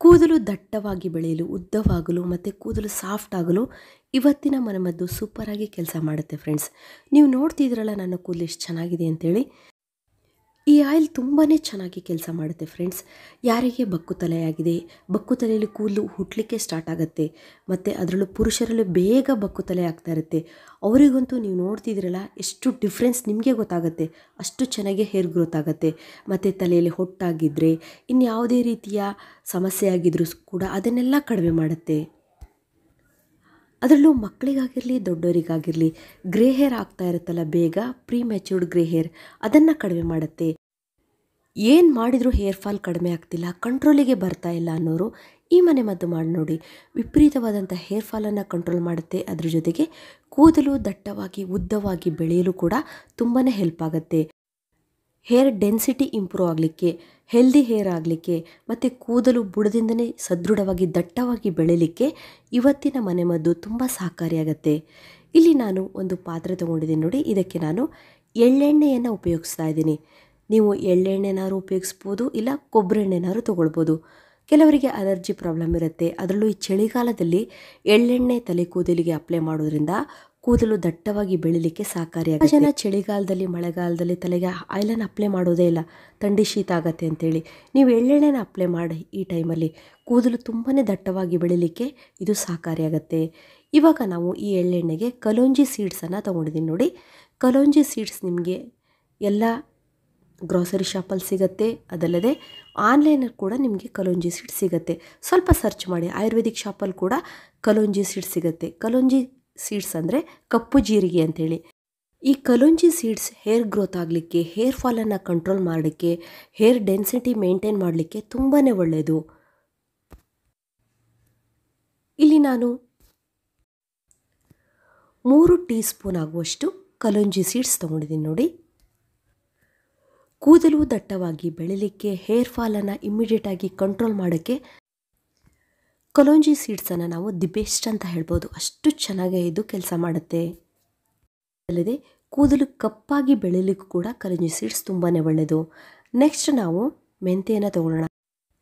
ಕೂದಲು ದಟ್ಟವಾಗಿ ಬೆಳೆಯಲು, ಉದ್ದವಾಗಲು ಮತ್ತು ಕೂದಲು ಸಾಫ್ಟ್ ಆಗಲು ಇವತ್ತಿನ ಮನೆಮದ್ದು ಸೂಪರಾಗಿ ಕೆಲಸ ಮಾಡುತ್ತೆ ಫ್ರೆಂಡ್ಸ್. ನೀವು ನೋಡ್ತಿದ್ದೀರಲ್ಲ ನನ್ನ ಕೂದಲು ಎಷ್ಟು ಚೆನ್ನಾಗಿದೆ ಅಂತೇಳಿ. ಈ ಆಯಿಲ್ ತುಂಬಾ ಚೆನ್ನಾಗಿ ಕೆಲಸ ಮಾಡುತ್ತೆ ಫ್ರೆಂಡ್ಸ್. ಯಾರಿಗೆ ಬಕ್ಕು ತಲೆಯಾಗಿದೆ, ಬಕ್ಕು ತಲೆಯಲ್ಲಿ ಕೂದಲು ಹುಟ್ಟಲಿಕ್ಕೆ ಸ್ಟಾರ್ಟ್ ಆಗುತ್ತೆ, ಮತ್ತು ಅದರಲ್ಲೂ ಪುರುಷರಲ್ಲೂ ಬೇಗ ಬಕ್ಕು ತಲೆ ಆಗ್ತಾ ಇರುತ್ತೆ, ಅವರಿಗಂತೂ ನೀವು ನೋಡ್ತಿದ್ದೀರಲ್ಲ ಎಷ್ಟು ಡಿಫ್ರೆನ್ಸ್ ನಿಮಗೆ ಗೊತ್ತಾಗುತ್ತೆ. ಅಷ್ಟು ಚೆನ್ನಾಗಿ ಹೇರ್ ಗ್ರೋತ್ ಆಗುತ್ತೆ. ಮತ್ತು ತಲೆಯಲ್ಲಿ ಹೊಟ್ಟಾಗಿದ್ದರೆ, ಇನ್ಯಾವುದೇ ರೀತಿಯ ಸಮಸ್ಯೆ ಆಗಿದ್ರೂ ಕೂಡ ಅದನ್ನೆಲ್ಲ ಕಡಿಮೆ ಮಾಡುತ್ತೆ. ಅದರಲ್ಲೂ ಮಕ್ಕಳಿಗಾಗಿರಲಿ ದೊಡ್ಡವರಿಗಾಗಿರಲಿ ಗ್ರೇ ಹೇರ್ ಆಗ್ತಾ ಇರುತ್ತಲ್ಲ ಬೇಗ, ಪ್ರೀ ಮೆಚ್ಯೂರ್ಡ್ ಗ್ರೇ ಹೇರ್, ಅದನ್ನು ಕಡಿಮೆ ಮಾಡುತ್ತೆ. ಏನು ಮಾಡಿದರೂ ಹೇರ್ ಫಾಲ್ ಕಡಿಮೆ ಆಗ್ತಿಲ್ಲ, ಕಂಟ್ರೋಲಿಗೆ ಬರ್ತಾ ಇಲ್ಲ ಅನ್ನೋರು ಈ ಮನೆಮದ್ದು ಮಾಡಿ ನೋಡಿ. ವಿಪರೀತವಾದಂಥ ಹೇರ್ ಫಾಲನ್ನು ಕಂಟ್ರೋಲ್ ಮಾಡುತ್ತೆ. ಅದ್ರ ಜೊತೆಗೆ ಕೂದಲು ದಟ್ಟವಾಗಿ ಉದ್ದವಾಗಿ ಬೆಳೆಯಲು ಕೂಡ ತುಂಬಾ ಹೆಲ್ಪ್ ಆಗುತ್ತೆ. ಹೇರ್ ಡೆನ್ಸಿಟಿ ಇಂಪ್ರೂವ್ ಆಗಲಿಕ್ಕೆ, ಹೆಲ್ದಿ ಹೇರ್ ಆಗಲಿಕ್ಕೆ, ಮತ್ತು ಕೂದಲು ಬುಡದಿಂದನೇ ಸದೃಢವಾಗಿ ದಟ್ಟವಾಗಿ ಬೆಳೀಲಿಕ್ಕೆ ಇವತ್ತಿನ ಮನೆಮದ್ದು ತುಂಬ ಸಹಕಾರಿಯಾಗತ್ತೆ. ಇಲ್ಲಿ ನಾನು ಒಂದು ಪಾತ್ರೆ ತೊಗೊಂಡಿದ್ದೀನಿ ನೋಡಿ. ಇದಕ್ಕೆ ನಾನು ಎಳ್ಳೆಣ್ಣೆಯನ್ನು ಉಪಯೋಗಿಸ್ತಾ ಇದ್ದೀನಿ. ನೀವು ಎಳ್ಳೆಣ್ಣೆನಾದ್ರು ಉಪಯೋಗಿಸ್ಬೋದು, ಇಲ್ಲ ಕೊಬ್ಬರಿ ಎಣ್ಣೆನಾದ್ರು ತೊಗೊಳ್ಬೋದು. ಕೆಲವರಿಗೆ ಅಲರ್ಜಿ ಪ್ರಾಬ್ಲಮ್ ಇರುತ್ತೆ. ಅದರಲ್ಲೂ ಈ ಚಳಿಗಾಲದಲ್ಲಿ ಎಳ್ಳೆಣ್ಣೆ ತಲೆ ಕೂದಲಿಗೆ ಅಪ್ಲೈ ಮಾಡೋದ್ರಿಂದ ಕೂದಲು ದಟ್ಟವಾಗಿ ಬೆಳೀಲಿಕ್ಕೆ ಸಹಕಾರಿಯಾಗುತ್ತೆ. ಜನ ಚಳಿಗಾಲದಲ್ಲಿ ಮಳೆಗಾಲದಲ್ಲಿ ತಲೆಗೆ ಆಯಿಲನ್ನು ಅಪ್ಲೈ ಮಾಡೋದೇ ಇಲ್ಲ, ಥಂಡಿ ಶೀತ ಆಗತ್ತೆ ಅಂತೇಳಿ. ನೀವು ಎಳ್ಳೆಣ್ಣೆನ ಅಪ್ಲೈ ಮಾಡಿ ಈ ಟೈಮಲ್ಲಿ ಕೂದಲು ತುಂಬಾ ದಟ್ಟವಾಗಿ ಬೆಳೀಲಿಕ್ಕೆ ಇದು ಸಹಕಾರಿಯಾಗತ್ತೆ. ಇವಾಗ ನಾವು ಈ ಎಳ್ಳೆಣ್ಣೆಗೆ ಕಲೋಂಜಿ ಸೀಡ್ಸನ್ನು ತೊಗೊಂಡಿದ್ದೀನಿ ನೋಡಿ. ಕಲೋಂಜಿ ಸೀಡ್ಸ್ ನಿಮಗೆ ಎಲ್ಲ ಗ್ರಾಸರಿ ಶಾಪಲ್ಲಿ ಸಿಗುತ್ತೆ. ಅದಲ್ಲದೆ ಆನ್ಲೈನಲ್ಲಿ ಕೂಡ ನಿಮಗೆ ಕಲೋಂಜಿ ಸೀಡ್ಸ್ ಸಿಗುತ್ತೆ. ಸ್ವಲ್ಪ ಸರ್ಚ್ ಮಾಡಿ, ಆಯುರ್ವೇದಿಕ್ ಶಾಪಲ್ಲಿ ಕೂಡ ಕಲೋಂಜಿ ಸೀಡ್ಸ್ ಸಿಗುತ್ತೆ. ಕಲೋಂಜಿ ಸೀಡ್ಸ್ ಅಂದರೆ ಕಪ್ಪು ಜೀರಿಗೆ ಅಂತೇಳಿ. ಈ ಕಲೋಂಜಿ ಸೀಡ್ಸ್ ಹೇರ್ ಗ್ರೋತ್ ಆಗಲಿಕ್ಕೆ, ಹೇರ್ ಫಾಲನ್ನು ಕಂಟ್ರೋಲ್ ಮಾಡಲಿಕ್ಕೆ, ಹೇರ್ ಡೆನ್ಸಿಟಿ ಮೇಂಟೈನ್ ಮಾಡಲಿಕ್ಕೆ ತುಂಬಾ ಒಳ್ಳೆಯದು. ಇಲ್ಲಿ ನಾನು 3 ಟೀ ಸ್ಪೂನ್ ಆಗುವಷ್ಟು ಕಲೋಂಜಿ ಸೀಡ್ಸ್ ತೊಗೊಂಡಿದ್ದೀನಿ ನೋಡಿ. ಕೂದಲು ದಟ್ಟವಾಗಿ ಬೆಳೀಲಿಕ್ಕೆ, ಹೇರ್ ಫಾಲನ್ನು ಇಮ್ಮಿಡಿಯೇಟಾಗಿ ಕಂಟ್ರೋಲ್ ಮಾಡೋಕ್ಕೆ ಕಲೋಂಜಿ ಸೀಡ್ಸನ್ನು ನಾವು ದಿ ಬೆಸ್ಟ್ ಅಂತ ಹೇಳ್ಬೋದು. ಅಷ್ಟು ಚೆನ್ನಾಗೇ ಇದು ಕೆಲಸ ಮಾಡುತ್ತೆ. ಅಲ್ಲದೆ ಕೂದಲು ಕಪ್ಪಾಗಿ ಬೆಳೀಲಿಕ್ಕೂ ಕೂಡ ಕಲೋಂಜಿ ಸೀಡ್ಸ್ ತುಂಬಾ ಒಳ್ಳೆಯದು. ನೆಕ್ಸ್ಟ್ ನಾವು ಮೆಂತೆಯನ್ನು ತೊಗೊಳ್ಳೋಣ.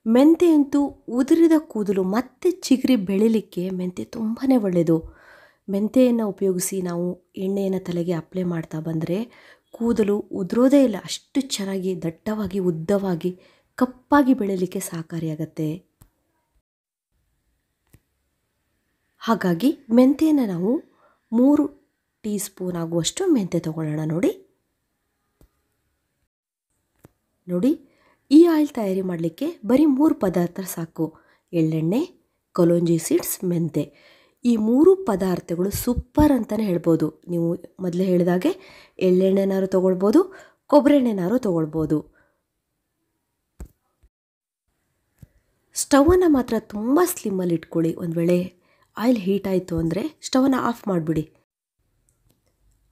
ಮೆಂತೆ ಅಂತೂ ಉದುರಿದ ಕೂದಲು ಮತ್ತೆ ಚಿಗುರಿ ಬೆಳೀಲಿಕ್ಕೆ ಮೆಂತೆ ತುಂಬಾ ಒಳ್ಳೆಯದು. ಮೆಂತೆಯನ್ನು ಉಪಯೋಗಿಸಿ ನಾವು ಎಣ್ಣೆಯನ್ನು ತಲೆಗೆ ಅಪ್ಲೈ ಮಾಡ್ತಾ ಬಂದರೆ ಕೂದಲು ಉದುರೋದೇ ಇಲ್ಲ, ಅಷ್ಟು ಚೆನ್ನಾಗಿ ದಟ್ಟವಾಗಿ ಉದ್ದವಾಗಿ ಕಪ್ಪಾಗಿ ಬೆಳೀಲಿಕ್ಕೆ ಸಹಕಾರಿಯಾಗತ್ತೆ. ಹಾಗಾಗಿ ಮೆಂತೆಯನ್ನು ನಾವು 3 ಟೀ ಸ್ಪೂನ್ ಆಗುವಷ್ಟು ಮೆಂತೆ ತೊಗೊಳ್ಳೋಣ ನೋಡಿ. ಈ ಆಯಿಲ್ ತಯಾರಿ ಮಾಡಲಿಕ್ಕೆ ಬರೀ 3 ಪದಾರ್ಥ ಸಾಕು. ಎಳ್ಳೆಣ್ಣೆ, ಕಲೋಂಜಿ ಸೀಡ್ಸ್, ಮೆಂತೆ. ಈ 3 ಪದಾರ್ಥಗಳು ಸೂಪರ್ ಅಂತಲೇ ಹೇಳ್ಬೋದು. ನೀವು ಮೊದಲೇ ಹೇಳಿದಾಗೆ ಎಳ್ಳೆಣ್ಣೆನಾರು ತೊಗೊಳ್ಬೋದು, ಕೊಬ್ಬರಿ ಎಣ್ಣೆನಾರು ತೊಗೊಳ್ಬೋದು. ಸ್ಟವನ್ನು ಮಾತ್ರ ತುಂಬ ಸ್ಲಿಮ್ಮಲ್ಲಿ ಇಟ್ಕೊಳ್ಳಿ. ಒಂದು ವೇಳೆ ಆಯಿಲ್ ಹೀಟ್ ಆಯಿತು ಅಂದರೆ ಸ್ಟವನ್ನು ಆಫ್ ಮಾಡಿಬಿಡಿ.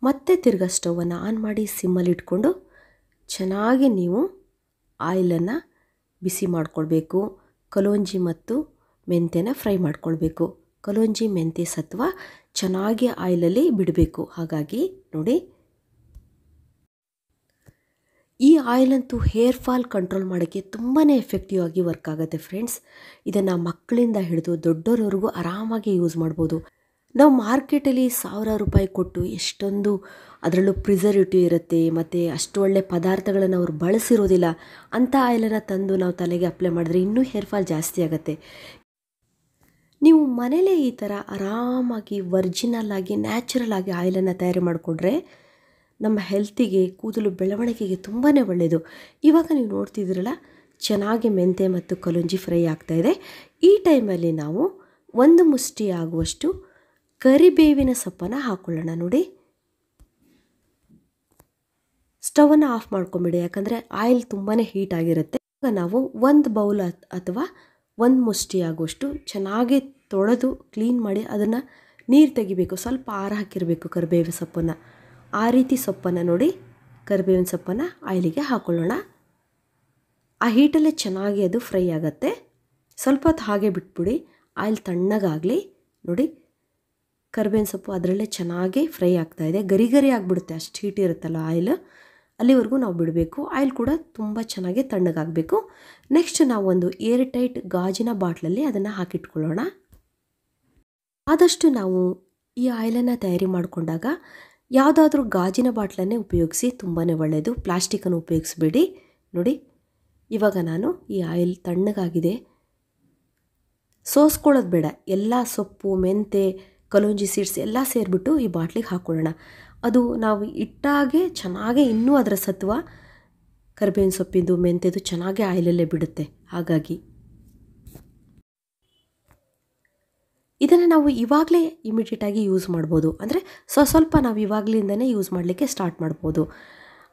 ಮತ್ತೆ ತಿರ್ಗಾ ಸ್ಟವನ್ನು ಆನ್ ಮಾಡಿ ಸಿಮ್ಮಲ್ಲಿ ಇಟ್ಕೊಂಡು ಚೆನ್ನಾಗಿ ನೀವು ಆಯಿಲನ್ನು ಬಿಸಿ ಮಾಡಿಕೊಳ್ಬೇಕು. ಕಲೋಂಜಿ ಮತ್ತು ಮೆಂತೆನ ಫ್ರೈ ಮಾಡಿಕೊಳ್ಬೇಕು. ಕಲೋಂಜಿ ಮೆಂತೆ ಸತ್ವ ಚೆನ್ನಾಗಿ ಆಯಿಲಲ್ಲಿ ಬಿಡಬೇಕು. ಹಾಗಾಗಿ ನೋಡಿ, ಈ ಆಯಿಲಂತೂ ಹೇರ್ ಫಾಲ್ ಕಂಟ್ರೋಲ್ ಮಾಡೋಕ್ಕೆ ತುಂಬಾ ಎಫೆಕ್ಟಿವ್ ಆಗಿ ವರ್ಕ್ ಆಗುತ್ತೆ ಫ್ರೆಂಡ್ಸ್. ಇದನ್ನು ಮಕ್ಕಳಿಂದ ಹಿಡಿದು ದೊಡ್ಡವರವರೆಗೂ ಆರಾಮಾಗಿ ಯೂಸ್ ಮಾಡ್ಬೋದು. ನಾವು ಮಾರ್ಕೆಟಲ್ಲಿ 1000 ರೂಪಾಯಿ ಕೊಟ್ಟು ಎಷ್ಟೊಂದು ಅದರಲ್ಲೂ ಪ್ರಿಸರ್ವೇಟಿವ್ ಇರುತ್ತೆ, ಮತ್ತು ಅಷ್ಟು ಒಳ್ಳೆ ಪದಾರ್ಥಗಳನ್ನು ಅವರು ಬಳಸಿರೋದಿಲ್ಲ. ಅಂಥ ಆಯಿಲನ್ನು ತಂದು ನಾವು ತಲೆಗೆ ಅಪ್ಲೈ ಮಾಡಿದ್ರೆ ಇನ್ನೂ ಹೇರ್ ಫಾಲ್ ಜಾಸ್ತಿ ಆಗುತ್ತೆ. ನೀವು ಮನೇಲೇ ಈ ಥರ ಆರಾಮಾಗಿ ವರ್ಜಿನಲ್ ಆಗಿ ನ್ಯಾಚುರಲ್ ಆಗಿ ಆಯಿಲನ್ನು ತಯಾರಿ ಮಾಡಿಕೊಂಡ್ರೆ ನಮ್ಮ ಹೆಲ್ತಿಗೆ, ಕೂದಲು ಬೆಳವಣಿಗೆಗೆ ತುಂಬಾ ಒಳ್ಳೆಯದು. ಇವಾಗ ನೀವು ನೋಡ್ತಿದ್ದೀರಲ್ಲ, ಚೆನ್ನಾಗಿ ಮೆಂತೆ ಮತ್ತು ಕಲೋಂಜಿ ಫ್ರೈ ಆಗ್ತಾಯಿದೆ. ಈ ಟೈಮಲ್ಲಿ ನಾವು 1 ಮುಷ್ಟಿ ಆಗುವಷ್ಟು ಕರಿಬೇವಿನ ಸೊಪ್ಪನ್ನು ಹಾಕ್ಕೊಳ್ಳೋಣ ನೋಡಿ. ಸ್ಟವನ್ನು ಆಫ್ ಮಾಡ್ಕೊಂಬಿಡಿ, ಯಾಕಂದರೆ ಆಯಿಲ್ ತುಂಬಾ ಹೀಟ್ ಆಗಿರುತ್ತೆ. ಇವಾಗ ನಾವು 1 ಬೌಲ್ ಅಥವಾ 1 ಮುಷ್ಟಿ ಆಗುವಷ್ಟು ಚೆನ್ನಾಗಿ ತೊಳೆದು ಕ್ಲೀನ್ ಮಾಡಿ ಅದನ್ನು ನೀರು ತೆಗಿಬೇಕು. ಸ್ವಲ್ಪ ಆರ ಹಾಕಿರಬೇಕು ಕರಿಬೇವಿನ ಸೊಪ್ಪನ್ನು. ಆ ರೀತಿ ಸೊಪ್ಪನ್ನು ನೋಡಿ, ಕರಿಬೇವಿನ ಸೊಪ್ಪನ್ನು ಆಯಿಲಿಗೆ ಹಾಕ್ಕೊಳ್ಳೋಣ. ಆ ಹೀಟಲ್ಲೇ ಚೆನ್ನಾಗಿ ಅದು ಫ್ರೈ ಆಗುತ್ತೆ. ಸ್ವಲ್ಪ ಹೊತ್ತು ಹಾಗೆ ಬಿಟ್ಬಿಡಿ, ಆಯಿಲ್ ತಣ್ಣಗಾಗಲಿ. ನೋಡಿ, ಕರಿಬೇವಿನ ಸೊಪ್ಪು ಅದರಲ್ಲೇ ಚೆನ್ನಾಗಿ ಫ್ರೈ ಆಗ್ತಾಯಿದೆ. ಗರಿ ಗರಿ ಆಗಿಬಿಡುತ್ತೆ, ಅಷ್ಟು ಹೀಟ್ ಇರುತ್ತಲ್ಲ ಆಯಿಲ್. ಅಲ್ಲಿವರೆಗೂ ನಾವು ಬಿಡಬೇಕು. ಆಯಿಲ್ ಕೂಡ ತುಂಬ ಚೆನ್ನಾಗಿ ತಣ್ಣಗಾಗಬೇಕು. ನೆಕ್ಸ್ಟ್ ನಾವು ಒಂದು ಏರ್ ಟೈಟ್ ಗಾಜಿನ ಬಾಟ್ಲಲ್ಲಿ ಅದನ್ನು ಹಾಕಿಟ್ಕೊಳ್ಳೋಣ. ಆದಷ್ಟು ನಾವು ಈ ಆಯಿಲನ್ನು ತಯಾರಿ ಮಾಡಿಕೊಂಡಾಗ ಯಾವುದಾದ್ರೂ ಗಾಜಿನ ಬಾಟ್ಲನ್ನೇ ಉಪಯೋಗಿಸಿ, ತುಂಬಾ ಒಳ್ಳೆಯದು. ಪ್ಲಾಸ್ಟಿಕ್ಕನ್ನು ಉಪಯೋಗಿಸ್ಬೇಡಿ. ನೋಡಿ, ಇವಾಗ ನಾನು ಈ ಆಯಿಲ್ ತಣ್ಣಗಾಗಿದೆ. ಸೋಸ್ಕೊಳ್ಳೋದು ಬೇಡ. ಎಲ್ಲ ಸೊಪ್ಪು, ಮೆಂತೆ, ಕಲೋಂಜಿ ಸೀಡ್ಸ್ ಎಲ್ಲ ಸೇರಿಬಿಟ್ಟು ಈ ಬಾಟ್ಲಿಗೆ ಹಾಕ್ಕೊಳ್ಳೋಣ. ಅದು ನಾವು ಇಟ್ಟಾಗೆ ಚೆನ್ನಾಗೇ ಇನ್ನೂ ಅದರ ಸತ್ವ, ಕರಿಬೇವಿನ ಸೊಪ್ಪಿಂದು, ಮೆಂತೆದು ಚೆನ್ನಾಗೇ ಆಯಿಲಲ್ಲೇ ಬಿಡುತ್ತೆ. ಹಾಗಾಗಿ ಇದನ್ನು ನಾವು ಇವಾಗಲೇ ಇಮಿಡಿಯೇಟಾಗಿ ಯೂಸ್ ಮಾಡ್ಬೋದು. ಅಂದರೆ ಸ್ವಲ್ಪ ನಾವು ಇವಾಗಲಿಂದನೇ ಯೂಸ್ ಮಾಡಲಿಕ್ಕೆ ಸ್ಟಾರ್ಟ್ ಮಾಡ್ಬೋದು.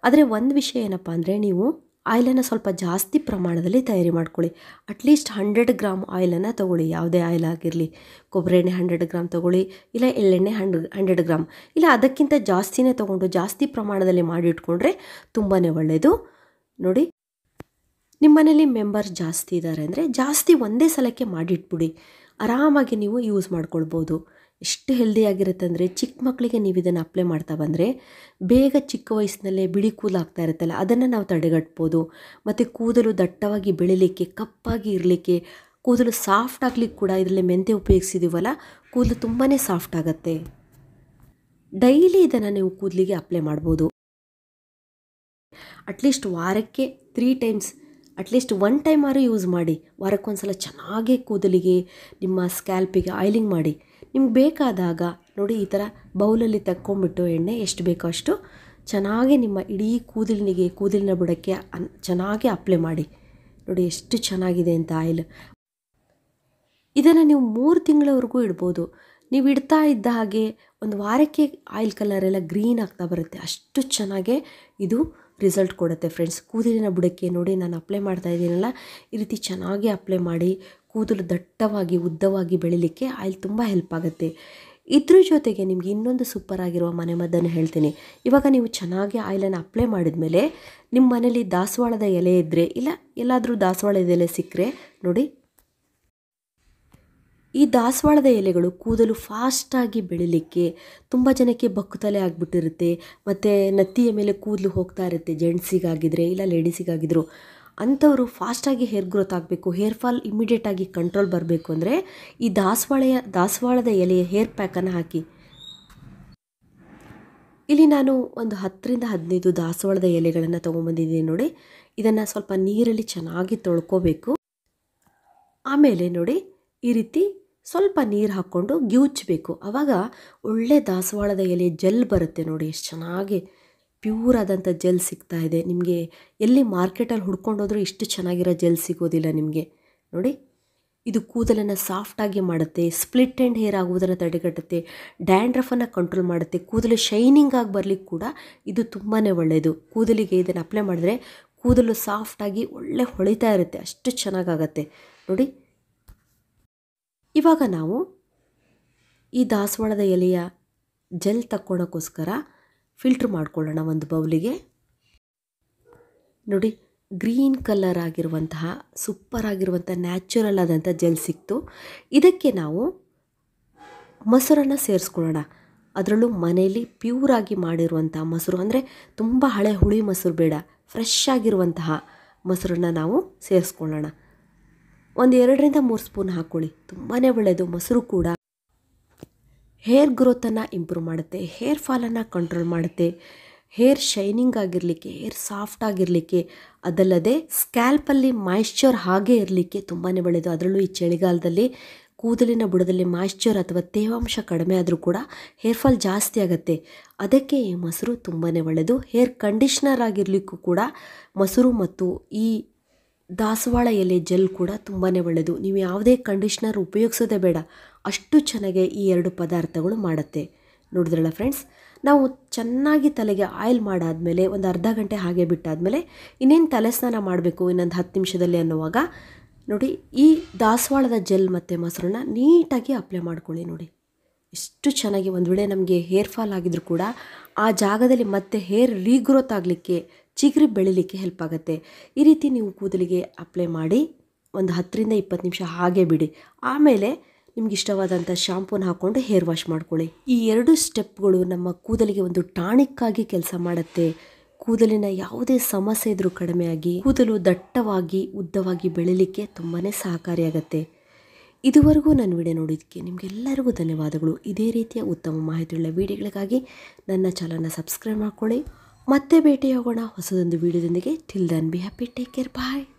ಆದರೆ ಒಂದು ವಿಷಯ ಏನಪ್ಪ ಅಂದರೆ, ನೀವು ಆಯಿಲನ್ನು ಸ್ವಲ್ಪ ಜಾಸ್ತಿ ಪ್ರಮಾಣದಲ್ಲಿ ತಯಾರಿ ಮಾಡ್ಕೊಳ್ಳಿ. ಅಟ್ಲೀಸ್ಟ್ 100 ಗ್ರಾಮ್ ಆಯಿಲನ್ನು ತೊಗೊಳ್ಳಿ. ಯಾವುದೇ ಆಯಿಲ್ ಆಗಿರಲಿ, ಕೊಬ್ಬರಿ ಎಣ್ಣೆ 100 ಗ್ರಾಮ್ ತೊಗೊಳ್ಳಿ, ಇಲ್ಲ ಎಳ್ಳೆಣ್ಣೆ 100 ಗ್ರಾಮ್, ಇಲ್ಲ ಅದಕ್ಕಿಂತ ಜಾಸ್ತಿನೇ ತೊಗೊಂಡು ಜಾಸ್ತಿ ಪ್ರಮಾಣದಲ್ಲಿ ಮಾಡಿಟ್ಕೊಂಡ್ರೆ ತುಂಬಾ ಒಳ್ಳೆಯದು. ನೋಡಿ, ನಿಮ್ಮ ಮನೇಲಿ ಮೆಂಬರ್ಸ್ ಜಾಸ್ತಿ ಇದ್ದಾರೆ ಅಂದರೆ ಜಾಸ್ತಿ ಒಂದೇ ಸಲಕ್ಕೆ ಮಾಡಿಟ್ಬಿಡಿ. ಆರಾಮಾಗಿ ನೀವು ಯೂಸ್ ಮಾಡ್ಕೊಳ್ಬೋದು. ಎಷ್ಟು ಹೆಲ್ದಿಯಾಗಿರುತ್ತೆ ಅಂದರೆ, ಚಿಕ್ಕ ಮಕ್ಕಳಿಗೆ ನೀವು ಇದನ್ನು ಅಪ್ಲೈ ಮಾಡ್ತಾ ಬಂದರೆ ಬೇಗ ಚಿಕ್ಕ ವಯಸ್ಸಿನಲ್ಲೇ ಬಿಳಿ ಕೂದಲು ಆಗ್ತಾ ಇರುತ್ತಲ್ಲ, ಅದನ್ನು ನಾವು ತಡೆಗಟ್ಬೋದು. ಮತ್ತು ಕೂದಲು ದಟ್ಟವಾಗಿ ಬೆಳಿಲಿಕ್ಕೆ, ಕಪ್ಪಾಗಿ ಇರಲಿಕ್ಕೆ, ಕೂದಲು ಸಾಫ್ಟ್ ಆಗಲಿಕ್ಕೆ ಕೂಡ ಇದರಲ್ಲಿ ಮೆಂತೆ ಉಪಯೋಗಿಸಿದ್ದೀವಲ್ಲ, ಕೂದಲು ತುಂಬಾ ಸಾಫ್ಟ್ ಆಗುತ್ತೆ. ಡೈಲಿ ಇದನ್ನು ನೀವು ಕೂದಲಿಗೆ ಅಪ್ಲೈ ಮಾಡ್ಬೋದು. ಅಟ್ಲೀಸ್ಟ್ ವಾರಕ್ಕೆ 3 ಟೈಮ್ಸ್, ಅಟ್ಲೀಸ್ಟ್ 1 ಟೈಮ್ ಆದರೂ ಯೂಸ್ ಮಾಡಿ. ವಾರಕ್ಕೊಂದ್ಸಲ ಚೆನ್ನಾಗಿ ಕೂದಲಿಗೆ, ನಿಮ್ಮ ಸ್ಕ್ಯಾಲ್ಪಿಗೆ ಆಯಿಲಿಂಗ್ ಮಾಡಿ. ನಿಮ್ಗೆ ಬೇಕಾದಾಗ ನೋಡಿ, ಈ ಥರ ಬೌಲಲ್ಲಿ ತಕ್ಕೊಂಬಿಟ್ಟು ಎಣ್ಣೆ ಎಷ್ಟು ಬೇಕೋ ಅಷ್ಟು ಚೆನ್ನಾಗಿ ನಿಮ್ಮ ಇಡೀ ಕೂದಲಿನ ಬುಡಕ್ಕೆ ಚೆನ್ನಾಗಿ ಅಪ್ಲೈ ಮಾಡಿ. ನೋಡಿ ಎಷ್ಟು ಚೆನ್ನಾಗಿದೆ ಅಂತ ಆಯಿಲ್. ಇದನ್ನು ನೀವು 3 ತಿಂಗಳವರೆಗೂ ಇಡ್ಬೋದು. ನೀವು ಇಡ್ತಾ ಇದ್ದ ಹಾಗೆ ಒಂದು ವಾರಕ್ಕೆ ಆಯಿಲ್ ಕಲರೆಲ್ಲ ಗ್ರೀನ್ ಆಗ್ತಾ ಬರುತ್ತೆ. ಅಷ್ಟು ಚೆನ್ನಾಗೇ ಇದು ರಿಸಲ್ಟ್ ಕೊಡುತ್ತೆ ಫ್ರೆಂಡ್ಸ್. ಕೂದಲಿನ ಬುಡಕ್ಕೆ ನೋಡಿ, ನಾನು ಅಪ್ಲೈ ಮಾಡ್ತಾ ಇದ್ದೀನಲ್ಲ, ಈ ರೀತಿ ಚೆನ್ನಾಗಿ ಅಪ್ಲೈ ಮಾಡಿ ಕೂದಲು ದಟ್ಟವಾಗಿ, ಉದ್ದವಾಗಿ ಬೆಳಿಲಿಕ್ಕೆ ಆಯಿಲ್ ತುಂಬ ಹೆಲ್ಪ್ ಆಗುತ್ತೆ. ಇದ್ರ ಜೊತೆಗೆ ನಿಮಗೆ ಇನ್ನೊಂದು ಸೂಪರ್ ಆಗಿರುವ ಮನೆಮದ್ದನ್ನು ಹೇಳ್ತೀನಿ. ಇವಾಗ ನೀವು ಚೆನ್ನಾಗಿ ಆಯಿಲನ್ನು ಅಪ್ಲೈ ಮಾಡಿದ ಮೇಲೆ ನಿಮ್ಮ ಮನೇಲಿ ದಾಸವಾಳದ ಎಲೆ ಇದ್ದರೆ, ಇಲ್ಲ ಎಲ್ಲಾದರೂ ದಾಸವಾಳದ ಎಲೆ ಸಿಕ್ಕರೆ ನೋಡಿ, ಈ ದಾಸವಾಳದ ಎಲೆಗಳು ಕೂದಲು ಫಾಸ್ಟಾಗಿ ಬೆಳಿಲಿಕ್ಕೆ, ತುಂಬ ಜನಕ್ಕೆ ಬಕ್ಕುತಲೆ ಆಗಿಬಿಟ್ಟಿರುತ್ತೆ, ಮತ್ತು ನತ್ತಿಯ ಮೇಲೆ ಕೂದಲು ಹೋಗ್ತಾ ಇರುತ್ತೆ, ಜೆಂಟ್ಸಿಗಾಗಿದ್ದರೆ ಇಲ್ಲ ಲೇಡೀಸಿಗಾಗಿದ್ರು. ಅಂಥವರು ಫಾಸ್ಟಾಗಿ ಹೇರ್ ಗ್ರೋತ್ ಆಗಬೇಕು, ಹೇರ್ ಫಾಲ್ ಇಮ್ಮಿಡಿಯೇಟಾಗಿ ಕಂಟ್ರೋಲ್ ಬರಬೇಕು ಅಂದರೆ ಈ ದಾಸವಾಳದ ಎಲೆಯ ಹೇರ್ ಪ್ಯಾಕನ್ನು ಹಾಕಿ. ಇಲ್ಲಿ ನಾನು ಒಂದು 10ರಿಂದ 15 ದಾಸವಾಳದ ಎಲೆಗಳನ್ನು ತೊಗೊಂಬಂದಿದ್ದೀನಿ ನೋಡಿ. ಇದನ್ನು ಸ್ವಲ್ಪ ನೀರಲ್ಲಿ ಚೆನ್ನಾಗಿ ತೊಳ್ಕೊಬೇಕು. ಆಮೇಲೆ ನೋಡಿ, ಈ ರೀತಿ ಸ್ವಲ್ಪ ನೀರು ಹಾಕ್ಕೊಂಡು ಗ್ಯೂಚಬೇಕು. ಆವಾಗ ಒಳ್ಳೆ ದಾಸವಾಳದ ಎಲೆ ಜೆಲ್ ಬರುತ್ತೆ ನೋಡಿ. ಎಷ್ಟು ಚೆನ್ನಾಗಿ ಪ್ಯೂರ್ ಆದಂಥ ಜೆಲ್ ಸಿಗ್ತಾ ಇದೆ ನಿಮಗೆ. ಎಲ್ಲಿ ಮಾರ್ಕೆಟಲ್ಲಿ ಹುಡ್ಕೊಂಡೋದ್ರೂ ಇಷ್ಟು ಚೆನ್ನಾಗಿರೋ ಜೆಲ್ ಸಿಗೋದಿಲ್ಲ ನಿಮಗೆ. ನೋಡಿ, ಇದು ಕೂದಲನ್ನು ಸಾಫ್ಟಾಗಿ ಮಾಡುತ್ತೆ, ಸ್ಪ್ಲಿಟ್ ಆ್ಯಂಡ್ ಹೇರ್ ಆಗುವುದನ್ನು ತಡೆಗಟ್ಟುತ್ತೆ, ಡ್ಯಾಂಡ್ರಫನ್ನು ಕಂಟ್ರೋಲ್ ಮಾಡುತ್ತೆ, ಕೂದಲು ಶೈನಿಂಗ್ ಆಗಿ ಬರಲಿಕ್ಕೆ ಕೂಡ ಇದು ತುಂಬಾ ಒಳ್ಳೆಯದು. ಕೂದಲಿಗೆ ಇದನ್ನು ಅಪ್ಲೈ ಮಾಡಿದ್ರೆ ಕೂದಲು ಸಾಫ್ಟಾಗಿ ಒಳ್ಳೆ ಹೊಳಿತಾ ಇರುತ್ತೆ. ಅಷ್ಟು ಚೆನ್ನಾಗಾಗತ್ತೆ ನೋಡಿ. ಇವಾಗ ನಾವು ಈ ದಾಸವಾಳದ ಎಲೆಯ ಜೆಲ್ ತಕ್ಕೊಳ್ಳೋಕ್ಕೋಸ್ಕರ ಫಿಲ್ಟ್ರ್ ಮಾಡ್ಕೊಳ್ಳೋಣ ಒಂದು ಬೌಲಿಗೆ. ನೋಡಿ, ಗ್ರೀನ್ ಕಲರ್ ಆಗಿರುವಂತಹ ಸೂಪರ್ ಆಗಿರುವಂಥ ನ್ಯಾಚುರಲ್ ಆದಂಥ ಜೆಲ್ ಸಿಕ್ತು. ಇದಕ್ಕೆ ನಾವು ಮೊಸರನ್ನು ಸೇರಿಸ್ಕೊಳ್ಳೋಣ. ಅದರಲ್ಲೂ ಮನೆಯಲ್ಲಿ ಪ್ಯೂರಾಗಿ ಮಾಡಿರುವಂಥ ಮೊಸರು, ಅಂದರೆ ತುಂಬ ಹಳೆ ಹುಳಿ ಮೊಸರು ಬೇಡ, ಫ್ರೆಶ್ ಆಗಿರುವಂತಹ ಮೊಸರನ್ನು ನಾವು ಸೇರಿಸ್ಕೊಳ್ಳೋಣ. ಒಂದು 2ರಿಂದ 3 ಸ್ಪೂನ್ ಹಾಕ್ಕೊಳ್ಳಿ. ತುಂಬಾ ಒಳ್ಳೆಯದು. ಮೊಸರು ಕೂಡ ಹೇರ್ ಗ್ರೋತನ್ನು ಇಂಪ್ರೂವ್ ಮಾಡುತ್ತೆ, ಹೇರ್ ಫಾಲನ್ನು ಕಂಟ್ರೋಲ್ ಮಾಡುತ್ತೆ, ಹೇರ್ ಶೈನಿಂಗ್ ಆಗಿರಲಿಕ್ಕೆ, ಹೇರ್ ಸಾಫ್ಟ್ ಆಗಿರಲಿಕ್ಕೆ, ಅದಲ್ಲದೆ ಸ್ಕ್ಯಾಲ್ಪಲ್ಲಿ ಮಾಯಿಶ್ಚರ್ ಹಾಗೇ ಇರಲಿಕ್ಕೆ ತುಂಬಾ ಒಳ್ಳೆಯದು. ಅದರಲ್ಲೂ ಈ ಚಳಿಗಾಲದಲ್ಲಿ ಕೂದಲಿನ ಬುಡದಲ್ಲಿ ಮಾಯಿಶ್ಚರ್ ಅಥವಾ ತೇವಾಂಶ ಕಡಿಮೆ ಆದರೂ ಕೂಡ ಹೇರ್ ಫಾಲ್ ಜಾಸ್ತಿ ಆಗುತ್ತೆ. ಅದಕ್ಕೆ ಈ ಮೊಸರು ತುಂಬಾ ಒಳ್ಳೆಯದು. ಹೇರ್ ಕಂಡೀಷ್ನರ್ ಆಗಿರಲಿಕ್ಕೂ ಕೂಡ ಮೊಸರು ಮತ್ತು ಈ ದಾಸವಾಳ ಎಲೆ ಜೆಲ್ ಕೂಡ ತುಂಬಾ ಒಳ್ಳೆಯದು. ನೀವು ಯಾವುದೇ ಕಂಡೀಷ್ನರ್ ಉಪಯೋಗಿಸೋದೇ ಬೇಡ, ಅಷ್ಟು ಚೆನ್ನಾಗಿ ಈ 2 ಪದಾರ್ಥಗಳು ಮಾಡುತ್ತೆ. ನೋಡಿದ್ರಲ್ಲ ಫ್ರೆಂಡ್ಸ್, ನಾವು ಚೆನ್ನಾಗಿ ತಲೆಗೆ ಆಯಿಲ್ ಮಾಡಾದಮೇಲೆ ಒಂದು ಅರ್ಧ ಗಂಟೆ ಹಾಗೆ ಬಿಟ್ಟಾದಮೇಲೆ ಇನ್ನೇನು ತಲೆ ಸ್ನಾನ ಮಾಡಬೇಕು ಇನ್ನೊಂದು 10 ನಿಮಿಷದಲ್ಲಿ ಅನ್ನುವಾಗ ನೋಡಿ, ಈ ದಾಸವಾಳದ ಜೆಲ್ ಮತ್ತು ಮೊಸರನ್ನ ನೀಟಾಗಿ ಅಪ್ಲೈ ಮಾಡ್ಕೊಳ್ಳಿ. ನೋಡಿ ಎಷ್ಟು ಚೆನ್ನಾಗಿ. ಒಂದು ವೇಳೆ ನಮಗೆ ಹೇರ್ ಫಾಲ್ ಆಗಿದ್ರು ಕೂಡ ಆ ಜಾಗದಲ್ಲಿ ಮತ್ತೆ ಹೇರ್ ರೀಗ್ರೋತ್ ಆಗಲಿಕ್ಕೆ, ಚಿಗುರಿ ಬೆಳಿಲಿಕ್ಕೆ ಹೆಲ್ಪ್ ಆಗುತ್ತೆ. ಈ ರೀತಿ ನೀವು ಕೂದಲಿಗೆ ಅಪ್ಲೈ ಮಾಡಿ ಒಂದು 10ರಿಂದ 20 ನಿಮಿಷ ಹಾಗೆ ಬಿಡಿ. ಆಮೇಲೆ ನಿಮ್ಗೆ ಇಷ್ಟವಾದಂಥ ಶಾಂಪೂನ ಹಾಕ್ಕೊಂಡು ಹೇರ್ ವಾಶ್ ಮಾಡ್ಕೊಳ್ಳಿ. ಈ 2 ಸ್ಟೆಪ್ಗಳು ನಮ್ಮ ಕೂದಲಿಗೆ ಒಂದು ಟಾನಿಕ್ ಆಗಿ ಕೆಲಸ ಮಾಡುತ್ತೆ. ಕೂದಲಿನ ಯಾವುದೇ ಸಮಸ್ಯೆ ಇದ್ರೂ ಕಡಿಮೆಯಾಗಿ ಕೂದಲು ದಟ್ಟವಾಗಿ ಉದ್ದವಾಗಿ ಬೆಳಿಲಿಕ್ಕೆ ತುಂಬಾ ಸಹಕಾರಿಯಾಗತ್ತೆ. ಇದುವರೆಗೂ ನನ್ನ ವಿಡಿಯೋ ನೋಡಿದ್ದಕ್ಕೆ ನಿಮಗೆಲ್ಲರಿಗೂ ಧನ್ಯವಾದಗಳು. ಇದೇ ರೀತಿಯ ಉತ್ತಮ ಮಾಹಿತಿಯುಳ್ಳ ವಿಡಿಯೋಗಳಿಗಾಗಿ ನನ್ನ ಚಾನಲ್ನ ಸಬ್ಸ್ಕ್ರೈಬ್ ಮಾಡ್ಕೊಳ್ಳಿ. ಮತ್ತೆ ಭೇಟಿಯಾಗೋಣ ಹೊಸದೊಂದು ವಿಡಿಯೋದೊಂದಿಗೆ. Till then be happy, take care, bye.